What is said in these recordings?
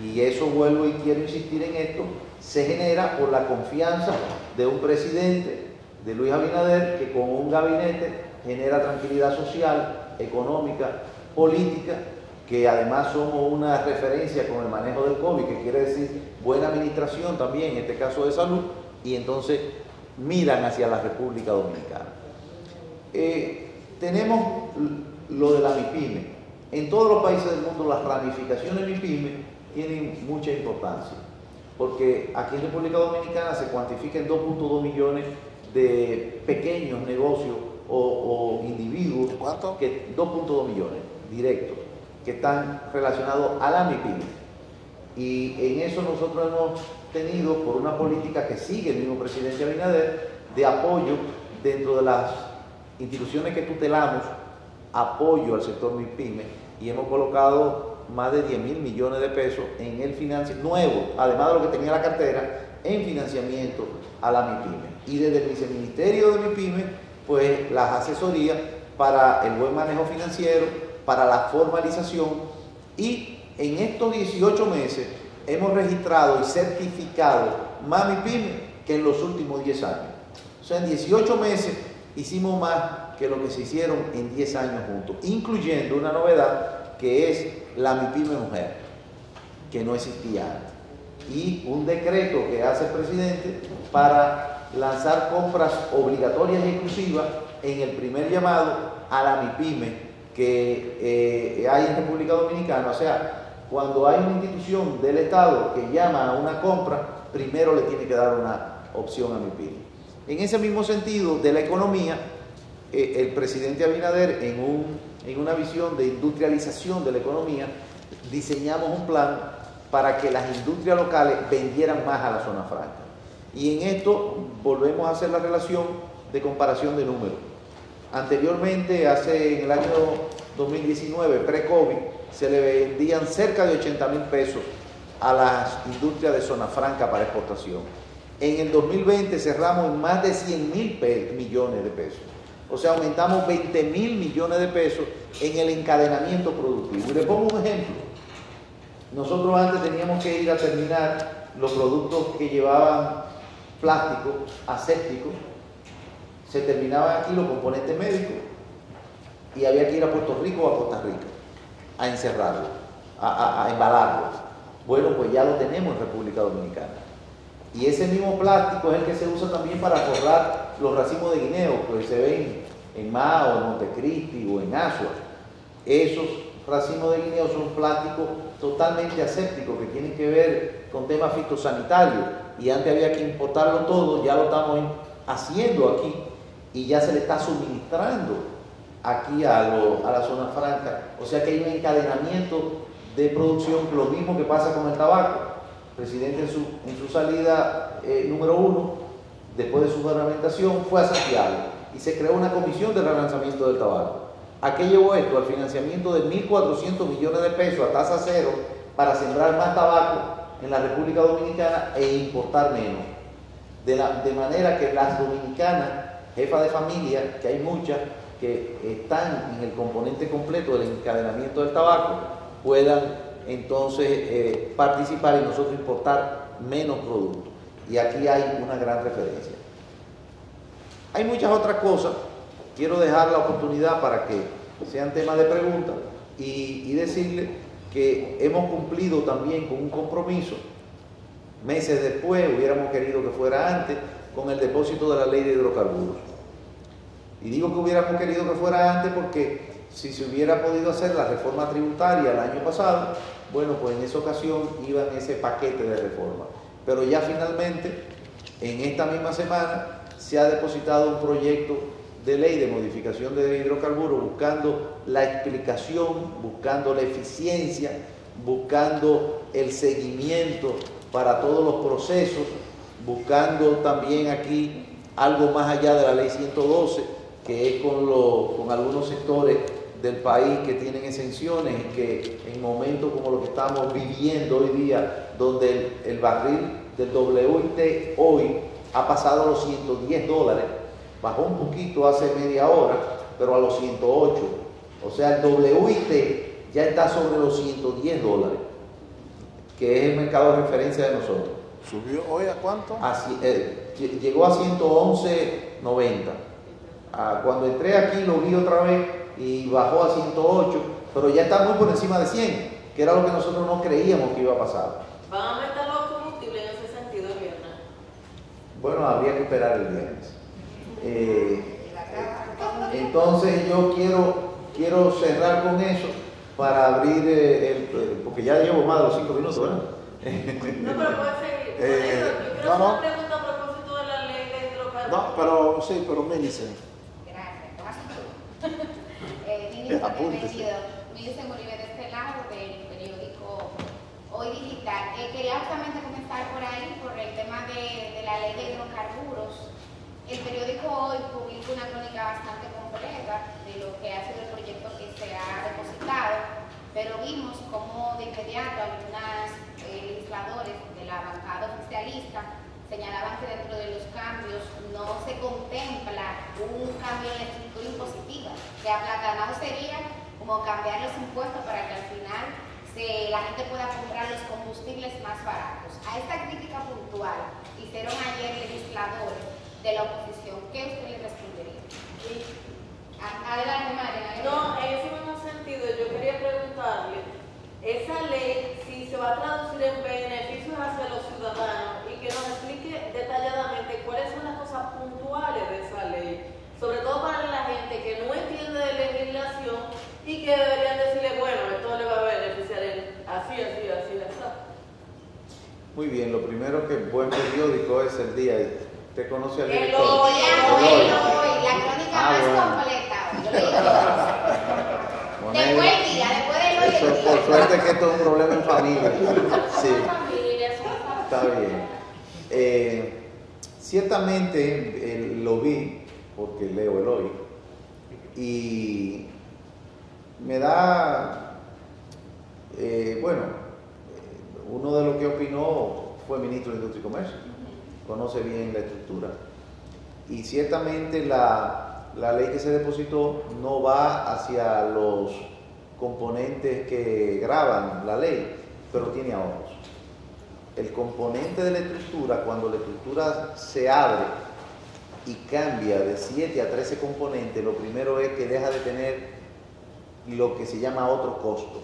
Y eso, vuelvo y quiero insistir en esto, se genera por la confianza de un presidente, de Luis Abinader, que con un gabinete genera tranquilidad social, económica, política, que además somos una referencia con el manejo del COVID, que quiere decir buena administración también, en este caso de salud, y entonces miran hacia la República Dominicana. Tenemos lo de la MIPYME. En todos los países del mundo las ramificaciones MIPYME tienen mucha importancia, porque aquí en República Dominicana se cuantifican 2.2 millones de pequeños negocios o individuos. ¿Cuánto? 2.2 millones directos que están relacionados a la MIPYME. Y en eso nosotros hemos tenido, por una política que sigue el mismo presidente Abinader, de apoyo dentro de las instituciones que tutelamos, apoyo al sector MIPYME, y hemos colocado más de 10.000 millones de pesos en el financiamiento nuevo, además de lo que tenía la cartera, en financiamiento a la MIPYME. Y desde el viceministerio de MIPYME, pues las asesorías para el buen manejo financiero, para la formalización, y en estos 18 meses hemos registrado y certificado más MIPYME que en los últimos 10 años. O sea, en 18 meses hicimos más que lo que se hicieron en 10 años juntos, incluyendo una novedad que es la MIPYME Mujer, que no existía antes, y un decreto que hace el presidente para lanzar compras obligatorias y exclusivas en el primer llamado a la MIPYME que hay en República Dominicana. O sea, cuando hay una institución del Estado que llama a una compra, primero le tiene que dar una opción a MIPYME. En ese mismo sentido de la economía, el presidente Abinader, en una visión de industrialización de la economía, diseñamos un plan para que las industrias locales vendieran más a la zona franca. Y en esto volvemos a hacer la relación de comparación de números. Anteriormente, en el año 2019, pre-COVID, se le vendían cerca de 80.000 pesos a las industrias de zona franca para exportación. En el 2020 cerramos en más de 100.000 millones de pesos. O sea, aumentamos 20.000 millones de pesos en el encadenamiento productivo. Y le pongo un ejemplo. Nosotros antes teníamos que ir a terminar los productos que llevaban plástico, aséptico, se terminaban aquí los componentes médicos y había que ir a Puerto Rico o a Costa Rica a encerrarlos, a embalarlos. Bueno, pues ya lo tenemos en República Dominicana. Y ese mismo plástico es el que se usa también para forrar los racimos de guineo, que se ven en Mao, en Montecristi o en Asua. Esos racimos de guineo son plásticos totalmente asépticos que tienen que ver con temas fitosanitarios, y antes había que importarlo todo, ya lo estamos haciendo aquí y ya se le está suministrando aquí a la zona franca. O sea que hay un encadenamiento de producción, lo mismo que pasa con el tabaco. El presidente en su salida número 1, después de su reglamentación, fue a Santiago y se creó una comisión de relanzamiento del tabaco. ¿A qué llevó esto? Al financiamiento de 1.400 millones de pesos a tasa cero para sembrar más tabaco en la República Dominicana e importar menos. De manera que las dominicanas, jefas de familia, que hay muchas que están en el componente completo del encadenamiento del tabaco, puedan entonces participar y nosotros importar menos productos. Y aquí hay una gran referencia. Hay muchas otras cosas. Quiero dejar la oportunidad para que sean temas de preguntas y decirle que hemos cumplido también con un compromiso. Meses después, hubiéramos querido que fuera antes, con el depósito de la ley de hidrocarburos. Y digo que hubiéramos querido que fuera antes porque si se hubiera podido hacer la reforma tributaria el año pasado, bueno, pues en esa ocasión iba en ese paquete de reforma. Pero ya finalmente, en esta misma semana, se ha depositado un proyecto de ley de modificación de hidrocarburos buscando la explicación, buscando la eficiencia, buscando el seguimiento para todos los procesos, buscando también aquí algo más allá de la ley 112, que es con algunos sectores del país que tienen exenciones y que en momentos como lo que estamos viviendo hoy día, donde el barril del WIT hoy ha pasado a los $110, bajó un poquito hace media hora, pero a los 108. O sea, el WIT ya está sobre los $110, que es el mercado de referencia de nosotros. ¿Subió hoy a cuánto? Llegó a 111.90. Cuando entré aquí lo vi otra vez y bajó a 108, pero ya está muy por encima de 100, que era lo que nosotros no creíamos que iba a pasar. ¿Van a aumentar los combustibles en ese sentido el viernes? Bueno, habría que esperar el viernes. Entonces yo quiero cerrar con eso para abrir porque ya llevo más de los 5 minutos, ¿verdad? No, pero puede seguir. Yo quiero hacer una pregunta a propósito de la ley de hidrocarburos. No, pero sí, pero Milicen. Gracias. Ministro, bienvenido. Milicen Bolívar de este lado del periódico Hoy Digital. Quería justamente comenzar por ahí, por el tema de la ley de hidrocarburos. El periódico Hoy publica una crónica bastante completa de lo que ha sido el proyecto que se ha depositado, pero vimos cómo de inmediato algunos legisladores de la bancada oficialista señalaban que dentro de los cambios no se contempla un cambio en la estructura impositiva, que aplatanado sería como cambiar los impuestos para que al final la gente pueda comprar los combustibles más baratos. A esta crítica puntual hicieron ayer legisladores de la oposición. ¿Qué usted le respondería? Adelante, María. No, en ese mismo sentido yo quería preguntarle, esa ley, si se va a traducir en beneficios hacia los ciudadanos, y que nos explique detalladamente cuáles son las cosas puntuales de esa ley, sobre todo para la gente que no entiende de legislación y que deberían decirle, bueno, esto le va a beneficiar así. Muy bien, lo primero que buen periódico es El Día. ¿Usted conoce al director? Hoy, la crónica más completa. Después del día, después del hoy. Eso, por suerte que esto es un problema en familia. Sí, está bien. Ciertamente lo vi, porque leo el Hoy, y me da, uno de los que opinó fue ministro de Industria y Comercio, conoce bien la estructura, y ciertamente la ley que se depositó no va hacia los componentes que graban la ley, pero tiene ahorros. El componente de la estructura, cuando la estructura se abre y cambia de 7 a 13 componentes, lo primero es que deja de tener lo que se llama otros costos,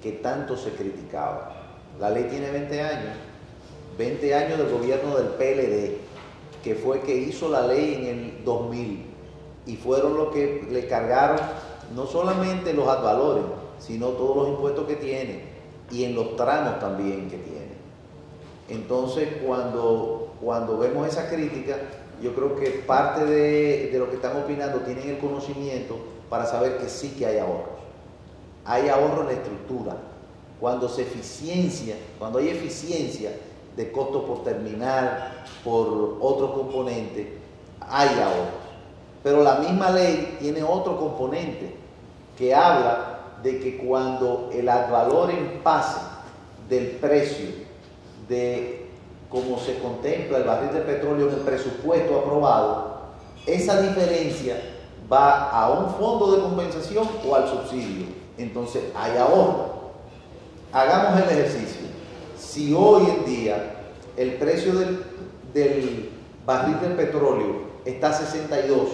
que tanto se criticaba. La ley tiene 20 años del gobierno del PLD, que fue que hizo la ley en el 2000, y fueron los que le cargaron no solamente los ad valorem, sino todos los impuestos que tiene, y en los tramos también que tiene. Entonces, cuando vemos esa crítica, yo creo que parte de lo que están opinando tienen el conocimiento para saber que sí que hay ahorros. Hay ahorro en la estructura. Cuando hay eficiencia de costo por terminal, por otro componente, hay ahorros. Pero la misma ley tiene otro componente que habla de que cuando el ad valorem pase del precio de como se contempla el barril de petróleo en el presupuesto aprobado, esa diferencia va a un fondo de compensación o al subsidio. Entonces hay ahorro. Hagamos el ejercicio. Si hoy en día el precio del barril del petróleo está a 62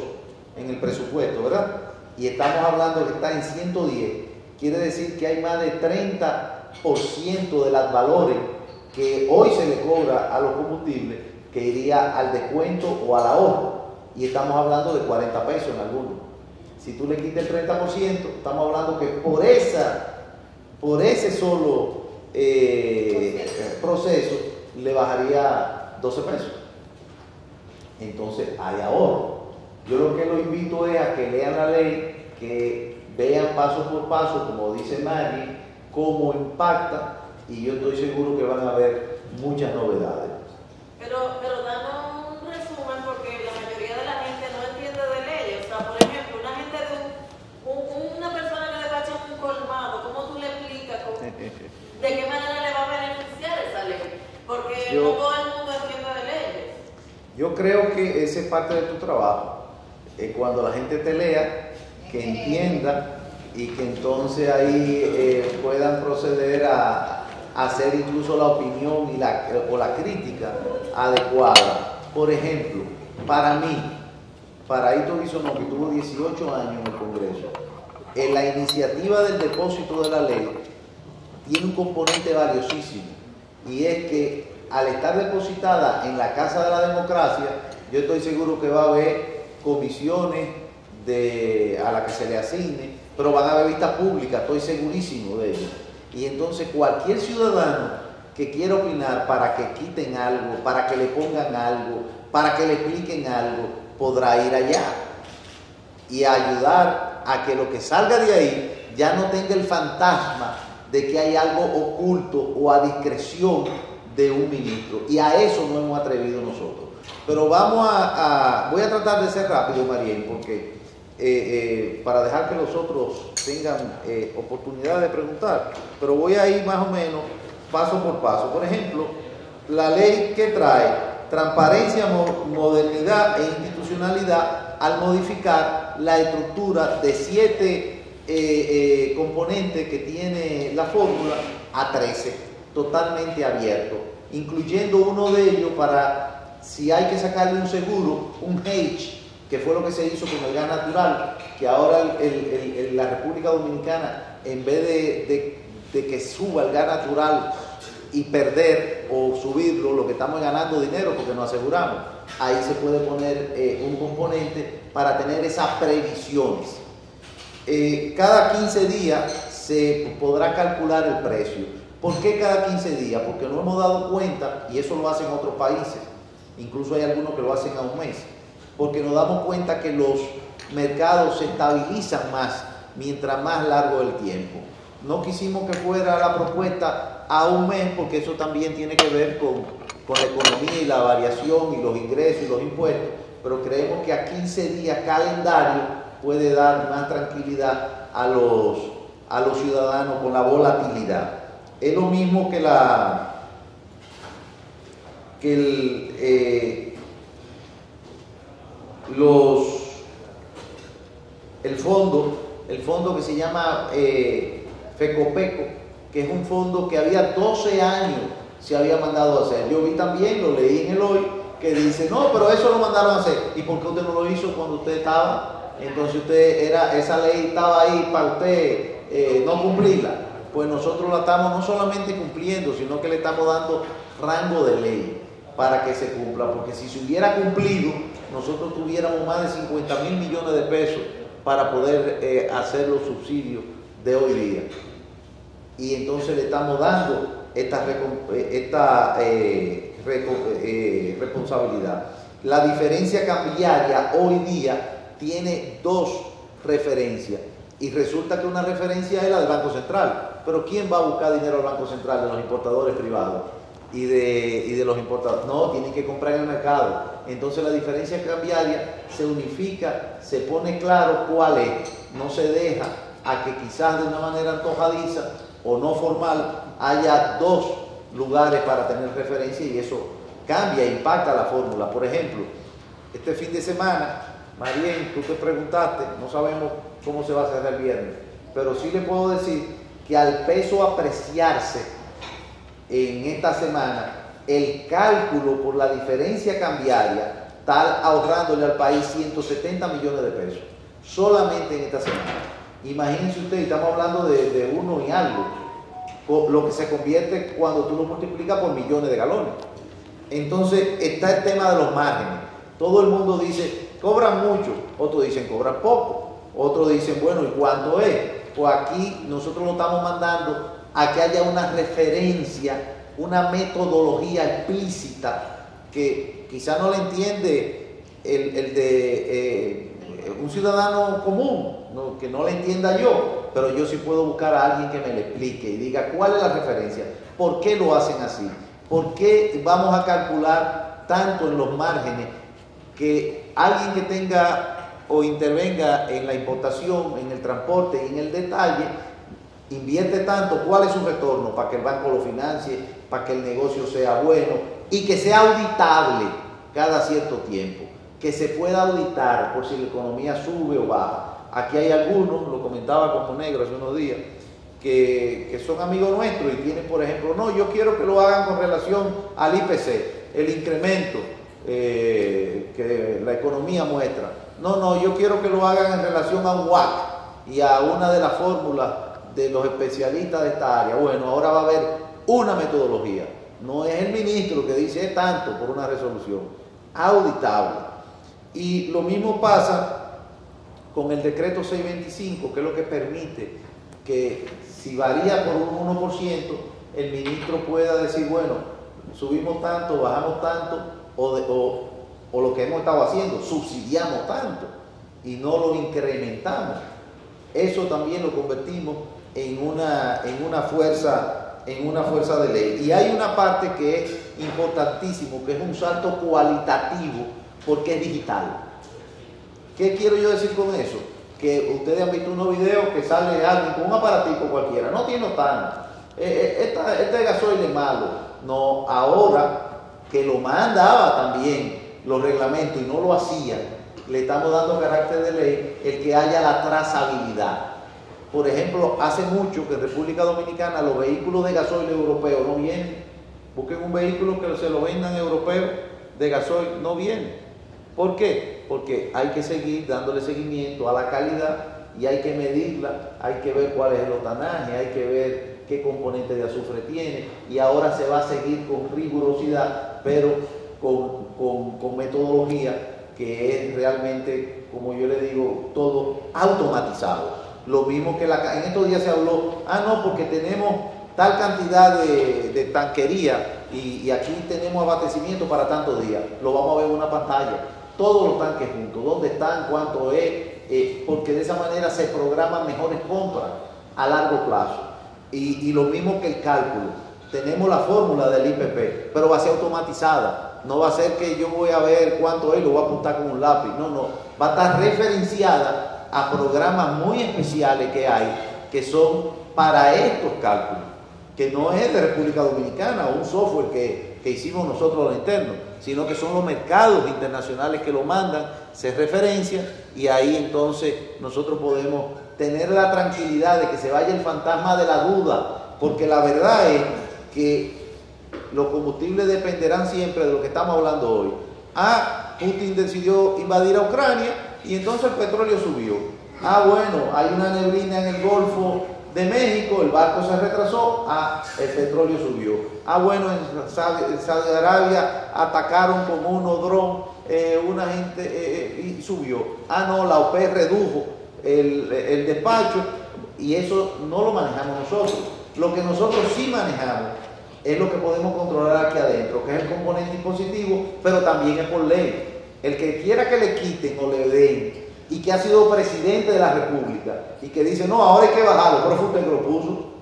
en el presupuesto, ¿verdad? Y estamos hablando de que está en 110, quiere decir que hay más de 30% del ad valorem que hoy se le cobra a los combustibles que iría al descuento o al ahorro, y estamos hablando de 40 pesos en algunos. Si tú le quitas el 30%, estamos hablando que por ese solo proceso le bajaría 12 pesos. Entonces hay ahorro. Yo lo que lo invito es a que lean la ley, que vean paso por paso, como dice Maggie, cómo impacta, y yo estoy seguro que van a haber muchas novedades. Pero danos un resumen, porque la mayoría de la gente no entiende de leyes. O sea, por ejemplo, una persona que le va a echar un colmado, ¿cómo tú le explicas de qué manera le va a beneficiar esa ley? Porque no todo el mundo entiende de leyes. Yo creo que esa es parte de tu trabajo. Cuando la gente te lea, que entienda, y que entonces ahí puedan proceder a hacer incluso la opinión o la crítica adecuada. Por ejemplo, para mí, para Hito Bisonó, que tuvo 18 años en el Congreso, en la iniciativa del depósito de la ley tiene un componente valiosísimo, y es que al estar depositada en la Casa de la Democracia, yo estoy seguro que va a haber comisiones a las que se le asigne, pero van a haber vistas públicas, estoy segurísimo de ello. Y entonces cualquier ciudadano que quiera opinar para que quiten algo, para que le pongan algo, para que le expliquen algo, podrá ir allá y ayudar a que lo que salga de ahí ya no tenga el fantasma de que hay algo oculto o a discreción de un ministro. Y a eso no hemos atrevido nosotros. Pero voy a tratar de ser rápido, Mariel, porque para dejar que los otros tengan oportunidad de preguntar, pero voy a ir más o menos paso por paso. Por ejemplo, la ley que trae transparencia, modernidad e institucionalidad al modificar la estructura de 7 componentes que tiene la fórmula a 13, totalmente abierto, incluyendo uno de ellos para, si hay que sacarle un seguro, un hedge, que fue lo que se hizo con el gas natural, que ahora la República Dominicana, en vez de que suba el gas natural y perder o subirlo, lo que estamos ganando dinero porque nos aseguramos, ahí se puede poner un componente para tener esas previsiones. Cada 15 días se podrá calcular el precio. ¿Por qué cada 15 días? Porque nos hemos dado cuenta, y eso lo hacen otros países, incluso hay algunos que lo hacen a un mes, porque nos damos cuenta que los mercados se estabilizan más mientras más largo el tiempo. No quisimos que fuera la propuesta a un mes, porque eso también tiene que ver con la economía y la variación y los ingresos y los impuestos, pero creemos que a 15 días calendario puede dar más tranquilidad a los ciudadanos con la volatilidad. Es lo mismo que el fondo que se llama FECOPECO, que es un fondo que había 12 años se había mandado a hacer. Yo vi también, lo leí en el Hoy, que dice, no, pero eso lo mandaron a hacer. ¿Y por qué usted no lo hizo cuando usted estaba? Entonces esa ley estaba ahí para usted no cumplirla. Pues nosotros la estamos no solamente cumpliendo, sino que le estamos dando rango de ley para que se cumpla, porque si se hubiera cumplido, nosotros tuviéramos más de 50.000 millones de pesos para poder hacer los subsidios de hoy día. Y entonces le estamos dando esta responsabilidad. La diferencia cambiaria hoy día tiene 2 referencias, y resulta que una referencia es la del Banco Central. Pero ¿quién va a buscar dinero al Banco Central? De los importadores privados y de los importadores. No, tienen que comprar en el mercado. Entonces la diferencia cambiaria se unifica, se pone claro cuál es. No se deja a que quizás de una manera antojadiza o no formal haya 2 lugares para tener referencia, y eso cambia, impacta la fórmula. Por ejemplo, este fin de semana, Marien, tú te preguntaste, no sabemos cómo se va a cerrar el viernes, pero sí le puedo decir que al peso apreciarse en esta semana, el cálculo por la diferencia cambiaria está ahorrándole al país 170 millones de pesos, solamente en esta semana. Imagínense ustedes, estamos hablando de 1 y algo, lo que se convierte cuando tú lo multiplicas por millones de galones. Entonces está el tema de los márgenes. Todo el mundo dice, cobran mucho, otros dicen, cobran poco, otros dicen, bueno, ¿y cuánto es? Pues aquí nosotros lo estamos mandando a que haya una referencia, una metodología explícita que quizá no le entiende el de un ciudadano común, no, que no le entienda yo, pero yo sí puedo buscar a alguien que me le explique y diga cuál es la referencia, por qué lo hacen así, por qué vamos a calcular tanto en los márgenes, que alguien que tenga o intervenga en la importación, en el transporte y en el detalle, invierte tanto, ¿cuál es su retorno? Para que el banco lo financie, para que el negocio sea bueno y que sea auditable cada cierto tiempo, que se pueda auditar por si la economía sube o baja. Aquí hay algunos, lo comentaba con Monegro hace unos días, que son amigos nuestros y tienen, por ejemplo, no, yo quiero que lo hagan con relación al IPC, el incremento que la economía muestra. No, yo quiero que lo hagan en relación a un WACC y a una de las fórmulas de los especialistas de esta área. Bueno, ahora va a haber una metodología. No es el ministro que dice es tanto por una resolución, auditable. Y lo mismo pasa con el decreto 625, que es lo que permite que si varía por un 1%, el ministro pueda decir, bueno, subimos tanto, bajamos tanto, o lo que hemos estado haciendo, subsidiamos tanto y no lo incrementamos. Eso también lo convertimos en una fuerza de ley. Y hay una parte que es importantísimo, que es un salto cualitativo, porque es digital. ¿Qué quiero yo decir con eso? Que ustedes han visto unos videos que sale alguien con un aparatico cualquiera, no tiene tan, este gasoil es malo. No, ahora que lo mandaba también los reglamentos y no lo hacía, le estamos dando carácter de ley el que haya la trazabilidad. Por ejemplo, hace mucho que en República Dominicana los vehículos de gasoil europeos no vienen. Busquen un vehículo que se lo vendan europeo de gasoil, no viene. ¿Por qué? Porque hay que seguir dándole seguimiento a la calidad y hay que medirla, hay que ver cuál es el octanaje, hay que ver qué componente de azufre tiene, y ahora se va a seguir con rigurosidad, pero con metodología que es realmente, como yo le digo, todo automatizado. Lo mismo que en estos días se habló, no, porque tenemos tal cantidad de tanquería y aquí tenemos abastecimiento para tantos días. Lo vamos a ver en una pantalla, todos los tanques juntos, dónde están, cuánto es, porque de esa manera se programan mejores compras a largo plazo. Y lo mismo que el cálculo, tenemos la fórmula del IPP, pero va a ser automatizada. No va a ser que yo voy a ver cuánto es y lo voy a apuntar con un lápiz. No, va a estar referenciada a programas muy especiales que hay, que son para estos cálculos, que no es de República Dominicana o un software que hicimos nosotros al interno, sino que son los mercados internacionales que lo mandan, se referencia y ahí entonces nosotros podemos tener la tranquilidad de que se vaya el fantasma de la duda, porque la verdad es que los combustibles dependerán siempre de lo que estamos hablando hoy. Putin decidió invadir a Ucrania y entonces el petróleo subió. Bueno, hay una neblina en el Golfo de México, el barco se retrasó, el petróleo subió. Bueno, en Saudi Arabia atacaron con unos drones una gente y subió. No, la OPEP redujo el despacho, y eso no lo manejamos nosotros. Lo que nosotros sí manejamos es lo que podemos controlar aquí adentro, que es el componente impositivo, pero también es por ley. El que quiera que le quiten o le den, y que ha sido presidente de la República, y que dice, no, ahora hay que bajarlo, pero fue usted que lo puso.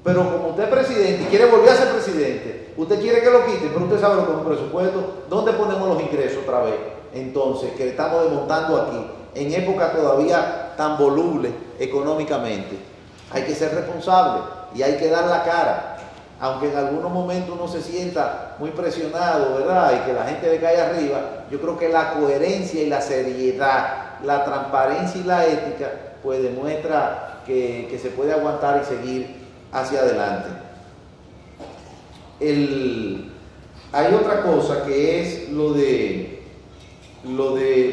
Pero como usted es presidente y quiere volver a ser presidente, usted quiere que lo quiten, pero usted sabe lo que es un presupuesto, ¿dónde ponemos los ingresos otra vez? Entonces, que estamos desmontando aquí, en época todavía tan voluble económicamente. Hay que ser responsable y hay que dar la cara. Aunque en algunos momentos uno se sienta muy presionado, ¿verdad? Y que la gente le cae arriba, yo creo que la coherencia y la seriedad, la transparencia y la ética, pues demuestra que se puede aguantar y seguir hacia adelante. Hay otra cosa que es lo de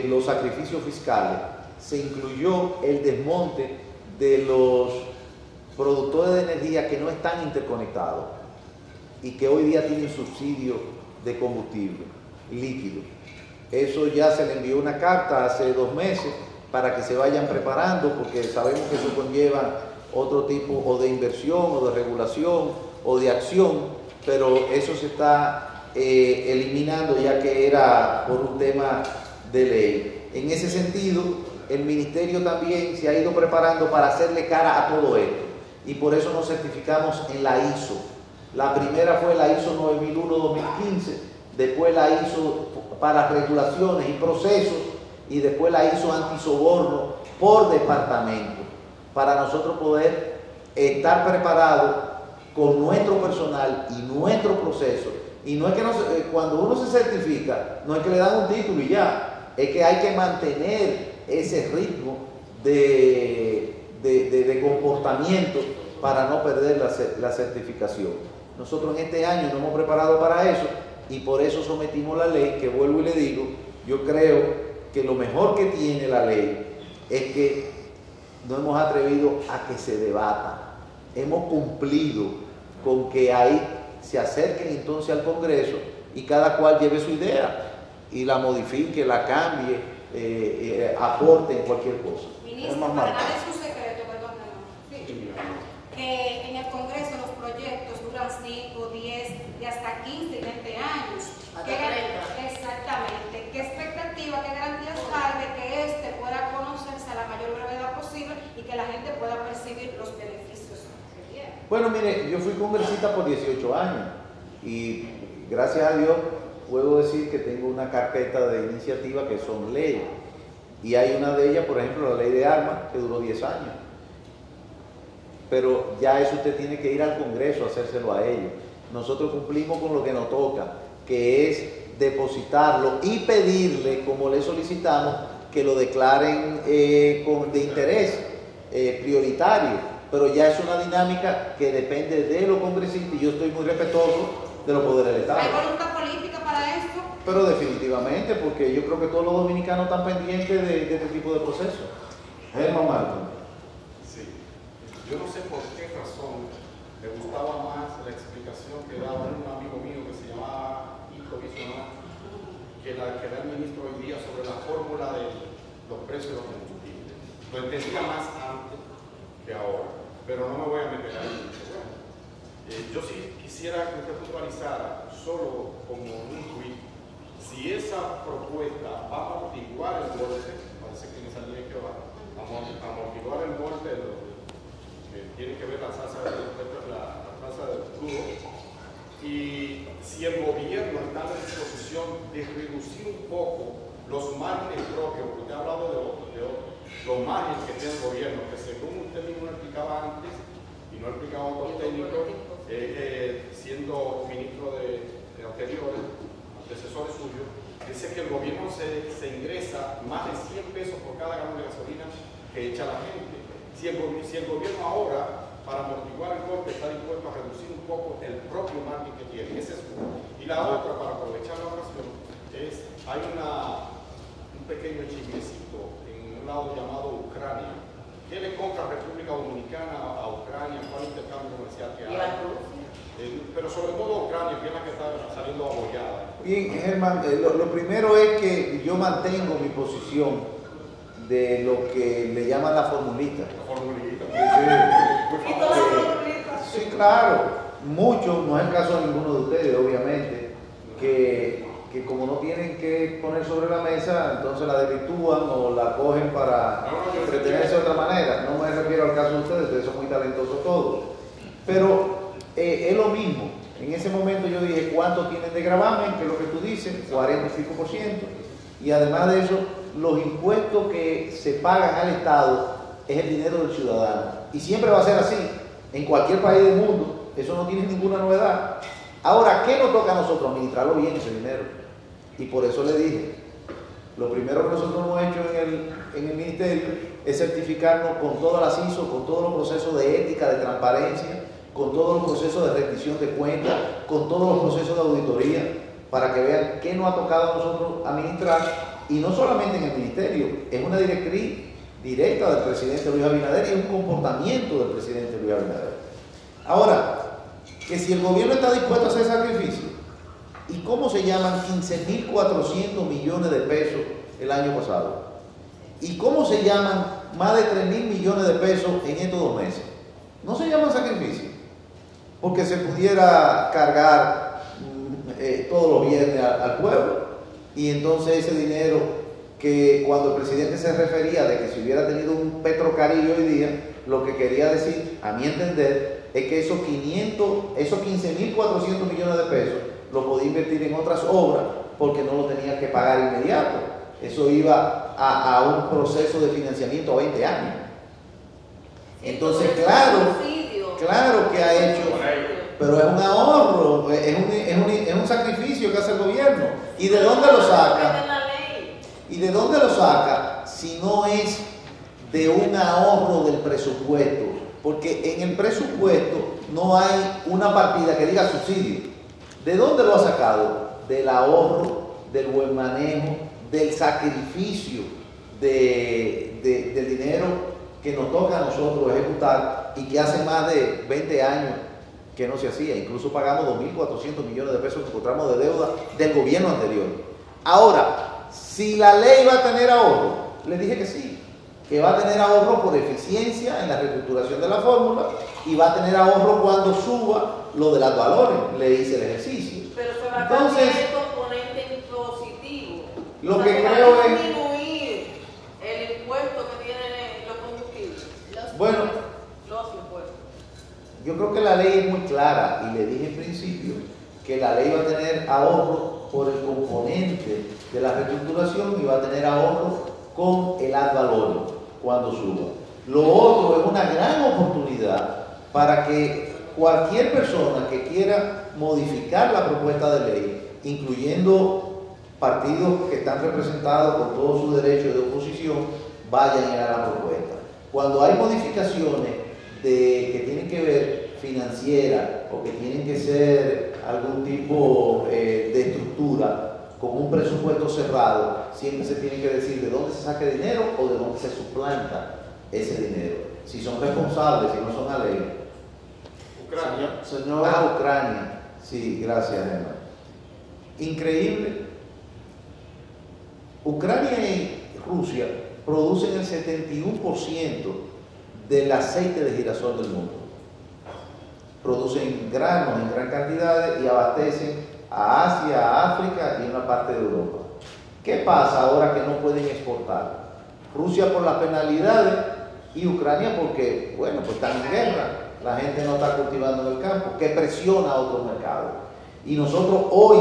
los sacrificios fiscales. Se incluyó el desmonte de los productores de energía que no están interconectados y que hoy día tienen subsidio de combustible líquido. Eso ya se le envió una carta hace 2 meses para que se vayan preparando, porque sabemos que eso conlleva otro tipo o de inversión o de regulación o de acción, pero eso se está eliminando ya que era por un tema de ley. En ese sentido, el ministerio también se ha ido preparando para hacerle cara a todo esto, y por eso nos certificamos en la ISO. La primera fue la ISO 9001-2015, después la ISO para regulaciones y procesos, y después la ISO antisoborno por departamento, para nosotros poder estar preparados con nuestro personal y nuestro proceso. Y no es que cuando uno se certifica, no es que le dan un título y ya, es que hay que mantener ese ritmo de comportamiento para no perder la certificación. Nosotros en este año nos hemos preparado para eso y por eso sometimos la ley, que vuelvo y le digo, yo creo que lo mejor que tiene la ley es que no hemos atrevido a que se debata. Hemos cumplido con que ahí se acerquen entonces al Congreso y cada cual lleve su idea y la modifique, la cambie, aporte en cualquier cosa. Ministro, para nada es un secreto, perdón, que en el Congreso los proyectos duran 5, 10 y hasta 15 y 20 años. Exactamente. ¿Qué expectativa, qué garantías hay de que este pueda conocerse a la mayor brevedad posible y que la gente pueda percibir los beneficios que tiene? Bueno, mire, yo fui congresista por 18 años y gracias a Dios puedo decir que tengo una carpeta de iniciativas que son leyes. Y hay una de ellas, por ejemplo, la ley de armas, que duró 10 años. Pero ya eso usted tiene que ir al Congreso a hacérselo a ellos. Nosotros cumplimos con lo que nos toca, que es depositarlo y pedirle, como le solicitamos, que lo declaren de interés prioritario. Pero ya es una dinámica que depende de los congresistas y yo estoy muy respetuoso de los poderes del Estado. ¿Hay voluntad política para esto? Pero definitivamente, porque yo creo que todos los dominicanos están pendientes de este tipo de procesos. Germán Martín. Sí. Yo no sé por qué razón me gustaba más la explicación que daba un amigo mío que se llamaba Hijo Visional que la que da el ministro hoy día sobre la fórmula de los precios de los combustibles. Lo entendía más antes que ahora, pero no me voy a meter ahí. Yo sí quisiera que usted puntualizara, solo como un tweet, si esa propuesta va a amortiguar el golpe, parece que en esa línea que va, amortiguar el golpe que tiene que ver la tasa del crudo, y si el gobierno está en disposición de reducir un poco los márgenes propios, porque usted ha hablado de los márgenes que tiene el gobierno, que según usted mismo explicaba antes, y no explicaba otros técnicos, siendo ministro de anteriores, antecesores suyos, dice que el gobierno se ingresa más de 100 pesos por cada galón de gasolina que echa la gente. Si el gobierno ahora, para amortiguar el golpe, está dispuesto a reducir un poco el propio margen que tiene, ese es uno. Y la otra, para aprovechar la ocasión, hay un pequeño chismecito en un lado llamado Ucrania. ¿Qué le compra República Dominicana a Ucrania? ¿Cuál intercambio comercial que hay? Pero sobre todo Ucrania, que es la que está saliendo abollada. Bien, Germán, lo primero es que yo mantengo mi posición de lo que le llaman la formulita. La formulita. Sí, claro. Muchos, no es el caso de ninguno de ustedes, obviamente, que como no tienen que poner sobre la mesa, entonces la desvirtúan o la cogen para entretenerse de otra manera. No me refiero al caso de ustedes son muy talentosos todos. Pero es lo mismo. En ese momento yo dije, ¿cuánto tienen de gravamen? Que es lo que tú dices, 40 y pico %. Y además de eso, los impuestos que se pagan al Estado es el dinero del ciudadano. Y siempre va a ser así, en cualquier país del mundo. Eso no tiene ninguna novedad. Ahora, ¿qué nos toca a nosotros? Administrarlo bien ese dinero. Y por eso le dije, lo primero que nosotros hemos hecho en el ministerio es certificarnos con todas las ISO, con todos los procesos de ética, de transparencia, con todos los procesos de rendición de cuentas, con todos los procesos de auditoría, para que vean qué nos ha tocado a nosotros administrar, y no solamente en el ministerio, es una directriz directa del presidente Luis Abinader y un comportamiento del presidente Luis Abinader. Ahora, que si el gobierno está dispuesto a hacer sacrificios, ¿y cómo se llaman 15.400 millones de pesos el año pasado? ¿Y cómo se llaman más de 3.000 millones de pesos en estos 2 meses? No se llaman sacrificios, porque se pudiera cargar todos los viernes al pueblo, y entonces ese dinero que cuando el presidente se refería de que si hubiera tenido un Petrocaribe hoy día, lo que quería decir, a mi entender, es que esos 15.400 millones de pesos lo podía invertir en otras obras porque no lo tenía que pagar inmediato. Eso iba a un proceso de financiamiento a 20 años. Entonces, claro que ha hecho, pero es un ahorro, es un sacrificio que hace el gobierno. ¿Y de dónde lo saca? ¿Y de dónde lo saca si no es de un ahorro del presupuesto? porque en el presupuesto no hay una partida que diga subsidio. ¿De dónde lo ha sacado? Del ahorro, del buen manejo, del sacrificio del dinero que nos toca a nosotros ejecutar y que hace más de 20 años que no se hacía. Incluso pagamos 2.400 millones de pesos que encontramos de deuda del gobierno anterior. Ahora, si la ley va a tener ahorro, le dije que sí, que va a tener ahorro por eficiencia en la reestructuración de la fórmula y va a tener ahorro cuando suba lo de las valores. Le hice el ejercicio. Pero se va a cambiar el componente impositivo. Lo O sea, que se va creo a es... disminuir el impuesto que tienen los combustibles. Bueno, Los impuestos. yo creo que la ley es muy clara y le dije en principio que la ley va a tener ahorro por el componente de la reestructuración y va a tener ahorro con el ad valorem cuando suba. Lo otro es una gran oportunidad para que cualquier persona que quiera modificar la propuesta de ley, incluyendo partidos que están representados con todo su derecho de oposición, vayan a la propuesta. Cuando hay modificaciones que tienen que ver financiera o que tienen que ser algún tipo de estructura con un presupuesto cerrado, siempre se tiene que decir de dónde se saca el dinero o de dónde se suplanta ese dinero. Si son responsables, si no son alegres. Ucrania. Señor, Ucrania. Sí, gracias, Emma. Increíble. Ucrania y Rusia producen el 71% del aceite de girasol del mundo. Producen granos en gran cantidad y abastecen a Asia, a África y una parte de Europa. ¿Qué pasa ahora que no pueden exportar? Rusia por las penalidades y Ucrania porque, bueno, pues están en guerra. La gente no está cultivando en el campo, que presiona a otros mercados. Y nosotros hoy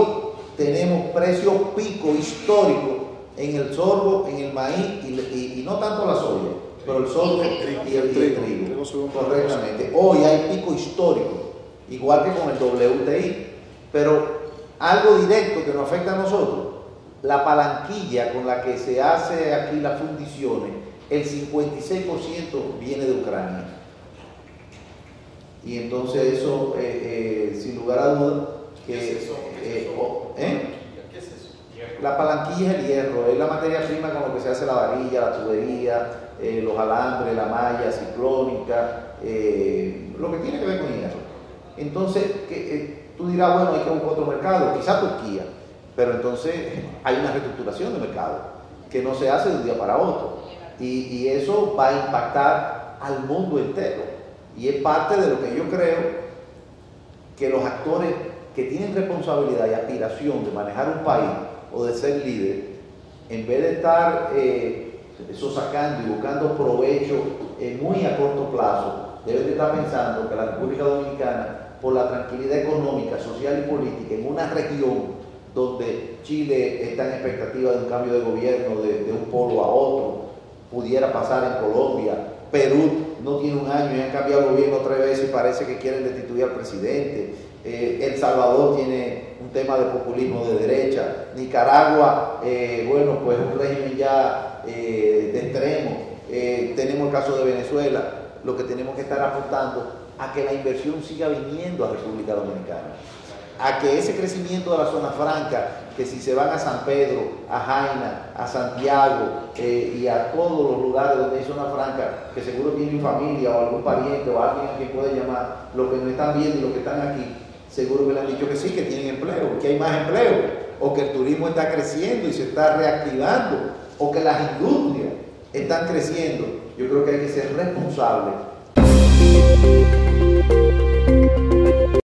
tenemos precios pico históricos en el sorgo, en el maíz y no tanto la soya, pero el sorgo y el trigo. Correctamente. Hoy hay pico histórico, igual que con el WTI. Pero algo directo que nos afecta a nosotros, la palanquilla con la que se hace aquí las fundiciones, el 56% viene de Ucrania. Y entonces eso, sin lugar a dudas, que... ¿Qué es eso? ¿Qué es eso? La palanquilla es el hierro, es la materia prima con lo que se hace la varilla, la tubería, los alambres, la malla ciclónica, lo que tiene que ver con hierro. Entonces, tú dirás, bueno, hay que buscar otro mercado, quizá Turquía, pero entonces hay una reestructuración de mercado que no se hace de un día para otro. Y eso va a impactar al mundo entero. Y es parte de lo que yo creo que los actores que tienen responsabilidad y aspiración de manejar un país o de ser líder, en vez de estar sosacando y buscando provecho muy a corto plazo, deben de estar pensando que la República Dominicana, por la tranquilidad económica, social y política, en una región donde Chile está en expectativa de un cambio de gobierno de un polo a otro, pudiera pasar en Colombia, Perú no tiene un año y han cambiado el gobierno 3 veces y parece que quieren destituir al presidente. El Salvador tiene un tema de populismo de derecha. Nicaragua, bueno, pues un régimen ya de extremo. Tenemos el caso de Venezuela. Lo que tenemos que estar apuntando a que la inversión siga viniendo a República Dominicana, a que ese crecimiento de la zona franca, que si se van a San Pedro, a Jaina, a Santiago y a todos los lugares donde hay zona franca, que seguro tienen familia o algún pariente o alguien a quien puede llamar, los que nos están viendo y los que están aquí, seguro que le han dicho que sí, que tienen empleo, que hay más empleo, o que el turismo está creciendo y se está reactivando, o que las industrias están creciendo. Yo creo que hay que ser responsables.